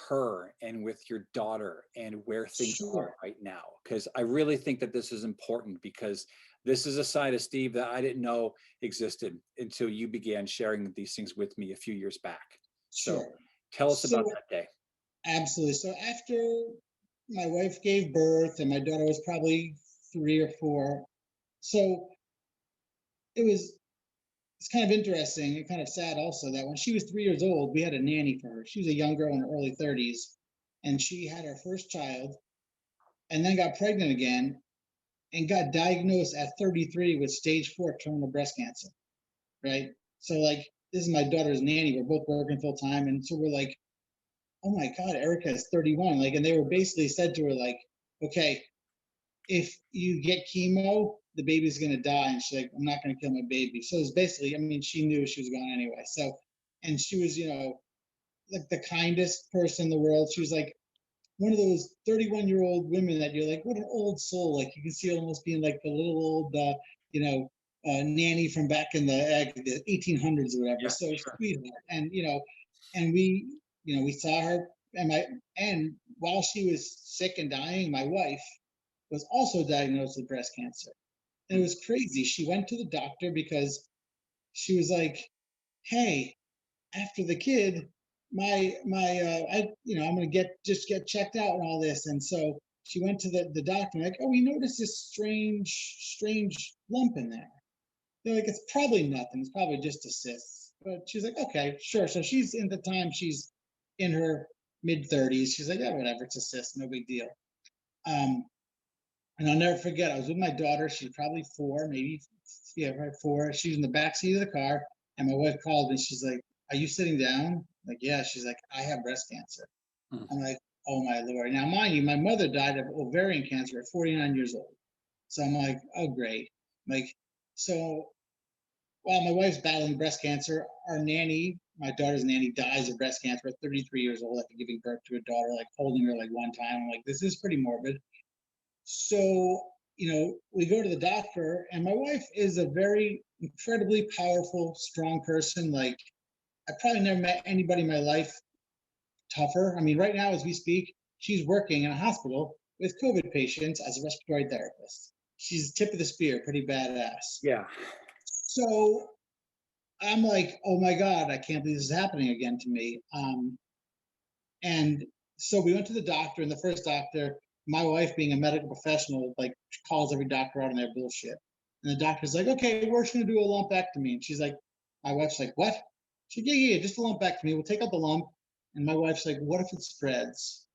her and with your daughter and where things are right now? Because I really think that this is important, because this is a side of Steve that I didn't know existed until you began sharing these things with me a few years back. So tell us about that day. Absolutely. So after my wife gave birth and my daughter was probably 3 or 4, so it's kind of interesting and kind of sad also that when she was 3 years old, we had a nanny for her. She was a young girl in her early 30s, and she had her first child and then got pregnant again and got diagnosed at 33 with stage 4 terminal breast cancer. Right. So, like, this is my daughter's nanny. We're both working full time. And so we're like, oh my God, Erica is 31. Like, and they were basically said to her, like, okay, if you get chemo, the baby's going to die. And she's like, I'm not going to kill my baby. So it's basically, I mean, she knew she was going anyway. So, and she was, like the kindest person in the world. She was like one of those 31-year-old women that you're like, what an old soul. Like, you can see almost being like the little old, nanny from back in the 1800s or whatever. Yeah, So sure. sweetheart. And, and we saw her, and while she was sick and dying, my wife was also diagnosed with breast cancer. And it was crazy. She went to the doctor because she was like, hey, after the kid, I'm gonna get checked out and all this. And so she went to the doctor, like, oh, we noticed this strange lump in there. They're like, it's probably nothing. It's probably just a cyst. But she's like, okay, sure. So she's in her mid-30s. She's like, yeah, whatever, it's a cyst, no big deal. And I'll never forget, I was with my daughter. She's probably 4, maybe, yeah, right, 4. She was in the back seat of the car, and my wife called me. She's like, are you sitting down? I'm like, yeah. She's like, I have breast cancer. I'm like, oh my Lord. Now, mind you, my mother died of ovarian cancer at 49 years old. So I'm like, oh, great. Like, so while my wife's battling breast cancer, our nanny, my daughter's nanny, dies of breast cancer at 33 years old after giving birth to a daughter, like holding her like one time. I'm like, this is pretty morbid. So, we go to the doctor, and my wife is a very incredibly powerful, strong person. Like, I probably never met anybody in my life tougher. I mean, right now, as we speak, she's working in a hospital with COVID patients as a respiratory therapist. She's tip of the spear, pretty badass. Yeah. So I'm like, oh my God, I can't believe this is happening again to me. And so we went to the doctor, and the first doctor, my wife being a medical professional, like, calls every doctor out on their bullshit. And the doctor's like, okay, we're just gonna do a lumpectomy. And she's like, my wife's like, what? She's like, yeah, just a lumpectomy. We'll take out the lump. And my wife's like, what if it spreads?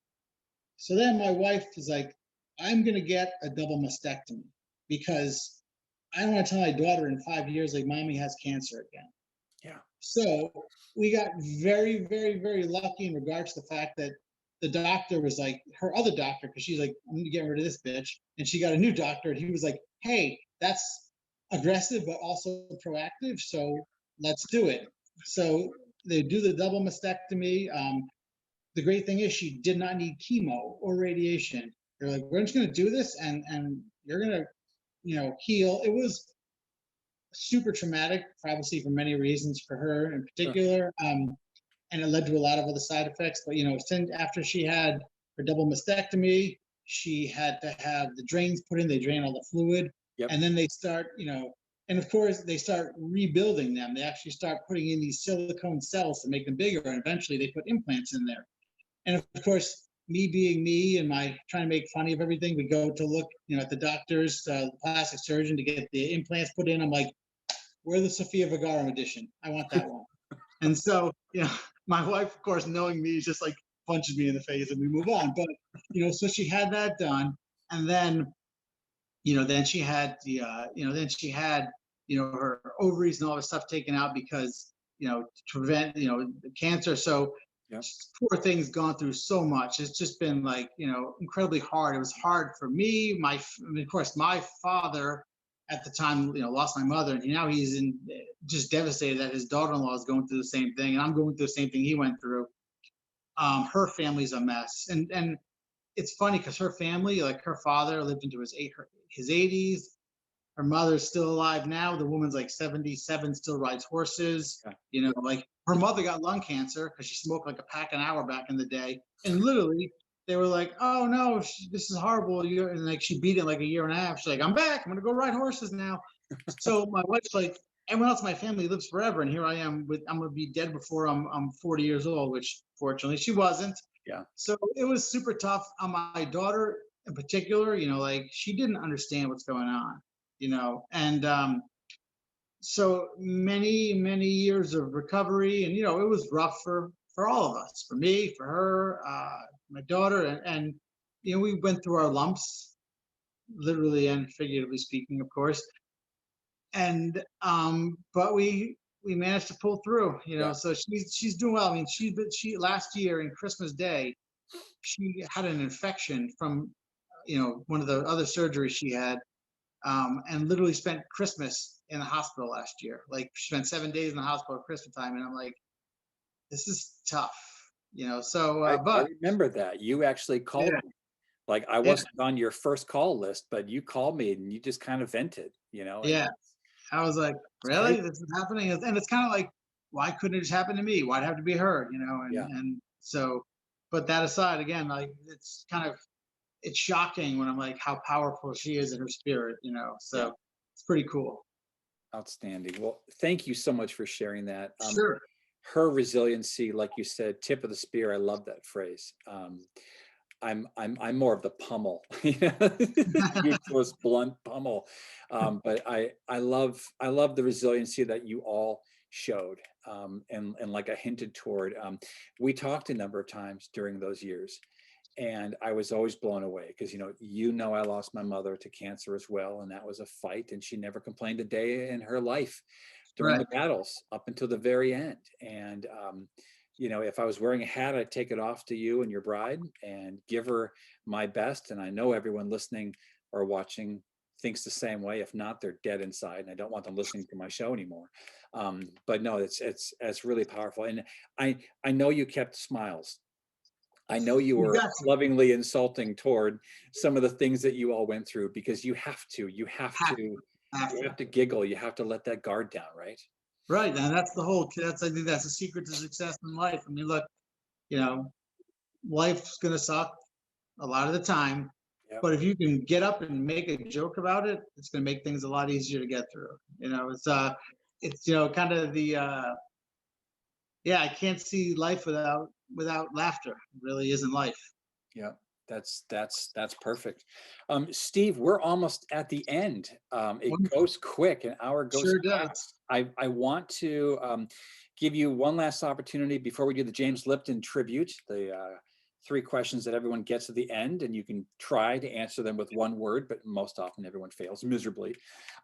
So then my wife is like, I'm gonna get a double mastectomy because I don't want to tell my daughter in 5 years, like, mommy has cancer again. Yeah. So we got very, very, very lucky in regards to the fact that the doctor was like, her other doctor, because she's like, I'm gonna get rid of this bitch. And she got a new doctor, and he was like, hey, that's aggressive, but also proactive. So let's do it. So they do the double mastectomy. The great thing is she did not need chemo or radiation. They're like, we're just gonna do this, and you're gonna, heal. It was super traumatic, obviously, for many reasons for her in particular. And it led to a lot of other side effects. But, after she had her double mastectomy, she had to have the drains put in. They drain all the fluid. Yep. And then they start, and of course, they start rebuilding them. They actually start putting in these silicone cells to make them bigger. And eventually they put implants in there. And of course, me being me and my trying to make funny of everything, we go to look, at the doctors, the plastic surgeon, to get the implants put in. I'm like, we're the Sofia Vergara edition. I want that one. And so, my wife, of course, knowing me, just like punches me in the face and we move on. But, so she had that done. And then, then she had her ovaries and all this stuff taken out because, to prevent, the cancer. So yep. Poor thing's gone through so much. It's just been like, incredibly hard. It was hard for me. Of course, my father at the time, lost my mother, and now he's just devastated that his daughter-in-law is going through the same thing, and I'm going through the same thing he went through. Her family's a mess, and it's funny because her family, like her father, lived into his 80s. Her mother's still alive now. The woman's like 77, still rides horses. Yeah. Like her mother got lung cancer because she smoked like a pack an hour back in the day, and literally they were like, oh no, this is horrible. And like she beat it like a year and a half. She's like, I'm back. I'm gonna go ride horses now. So my wife's like, everyone else in my family lives forever, and here I am I'm gonna be dead before I'm 40 years old, which fortunately she wasn't. Yeah. So it was super tough on my daughter in particular. Like she didn't understand what's going on. and so many years of recovery, and it was rough for all of us, for me, for her, my daughter, and we went through our lumps, literally and figuratively speaking, of course, and but we managed to pull through, Yeah. so she's doing well. I mean, she last year in Christmas Day, she had an infection from one of the other surgeries she had, and literally spent Christmas in the hospital last year. Like, she spent 7 days in the hospital at Christmas time, and I'm like, this is tough, so I but remember that you actually called yeah, me. Like, I yeah, wasn't on your first call list, but you called me and you just kind of vented, and yeah. I was like, it's great. really, this is happening? And it's kind of like, why couldn't it just happen to me? Why'd it have to be her? Yeah. And so, but that aside, again, like, it's shocking when I'm like how powerful she is in her spirit, Yeah. so it's pretty cool. Outstanding. Well, thank you so much for sharing that. Sure. Her resiliency, like you said, tip of the spear. I love that phrase. I'm more of the pummel, useless, blunt pummel. But I love the resiliency that you all showed, and like I hinted toward. We talked a number of times during those years, and I was always blown away because I lost my mother to cancer as well, and that was a fight, and she never complained a day in her life during Right. the battles up until the very end. And if I was wearing a hat, I'd take it off to you and your bride and give her my best. And I know everyone listening or watching thinks the same way. If not, they're dead inside, and I don't want them listening to my show anymore. But no, it's really powerful. And I know you kept smiles. I know you You were got to. lovingly insulting toward some of the things that you all went through, because you have to, Have to, have you to. have to giggle. You have to let that guard down, right? Right, and I think that's the secret to success in life. I mean, look, you know, life's gonna suck a lot of the time, Yep. but if you can get up and make a joke about it, it's gonna make things a lot easier to get through. It's kind of the yeah, I can't see life without laughter. It really isn't life. Yeah, that's perfect. Steve, we're almost at the end. It Wonderful. goes quick, an hour goes Sure does. fast. I want to give you one last opportunity before we do the James Lipton tribute, the 3 questions that everyone gets at the end, and you can try to answer them with one word, but most often everyone fails miserably.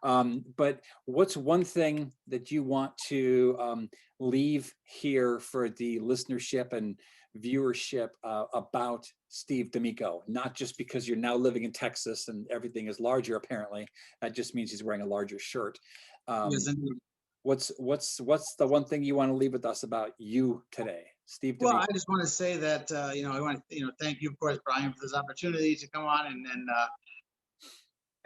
But what's one thing that you want to leave here for the listenership and viewership about Steve DAmico? Not just because you're now living in Texas and everything is larger, apparently. That just means he's wearing a larger shirt. Yes, indeed. What's the one thing you want to leave with us about you today, Steve Well, DAmico? I just want to say that I want to thank you, of course, Brian, for this opportunity to come on and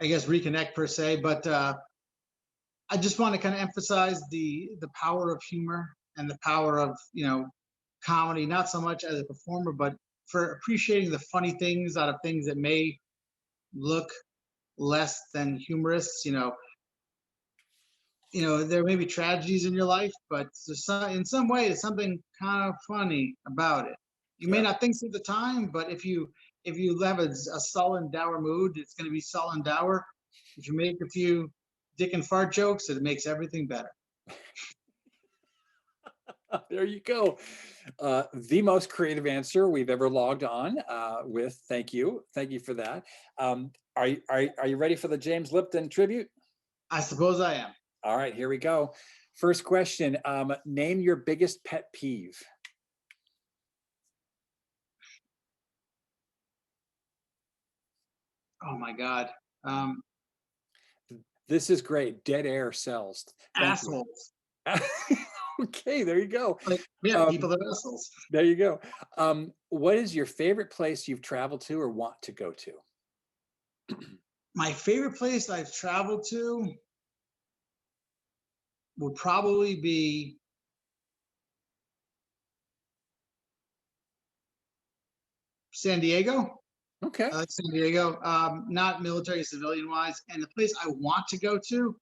I guess reconnect per se. But I just want to kind of emphasize the power of humor and the power of comedy, not so much as a performer, but for appreciating the funny things out of things that may look less than humorous. There may be tragedies in your life, but in some way, there's something kind of funny about it. You may Yeah. not think so at the time, but if you have a sullen, dour mood, it's going to be sullen, dour. If you make a few dick and fart jokes, it makes everything better. There you go. The most creative answer we've ever logged on with. Thank you for that. Are you ready for the James Lipton tribute? I suppose I am. All right, here we go. First question, name your biggest pet peeve. Oh my God. This is great. Dead air sells. Thank you. Assholes. Okay, there you go. Like, yeah, people are assholes. There you go. What is your favorite place you've traveled to or want to go to? My favorite place I've traveled to would probably be San Diego. Okay. I like San Diego, not military, civilian wise. And the place I want to go to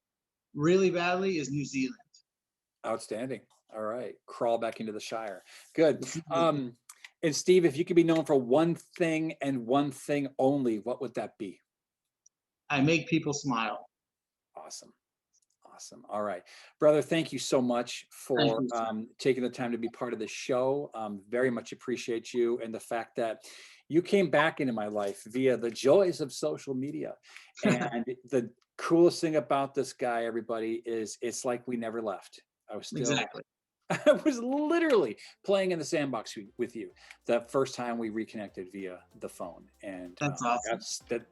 really badly is New Zealand. Outstanding. All right. Crawl back into the Shire. Good. And Steve, if you could be known for one thing and one thing only, what would that be? I make people smile. Awesome. Awesome. All right, brother, thank you so much for taking the time to be part of the show. Very much appreciate you, and the fact that you came back into my life via the joys of social media. And the coolest thing about this guy, everybody, is it's like we never left. I was still Exactly. I was literally playing in the sandbox with you the first time we reconnected via the phone, and That's awesome.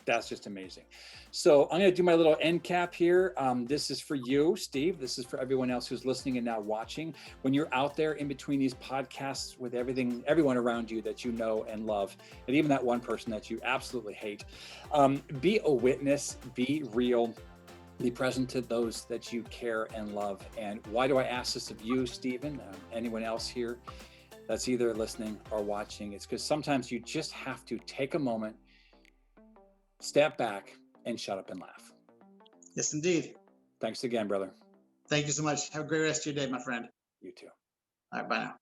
that's just amazing. So I'm going to do my little end cap here. This is for you, Steve. This is for everyone else who's listening and now watching. When you're out there in between these podcasts with everyone around you that you know and love, and even that one person that you absolutely hate, be a witness, be real. Be present to those that you care and love. And why do I ask this of you, Stephen? Anyone else here that's either listening or watching? It's because sometimes you just have to take a moment, step back, and shut up and laugh. Yes, indeed. Thanks again, brother. Thank you so much. Have a great rest of your day, my friend. You too. All right, bye now.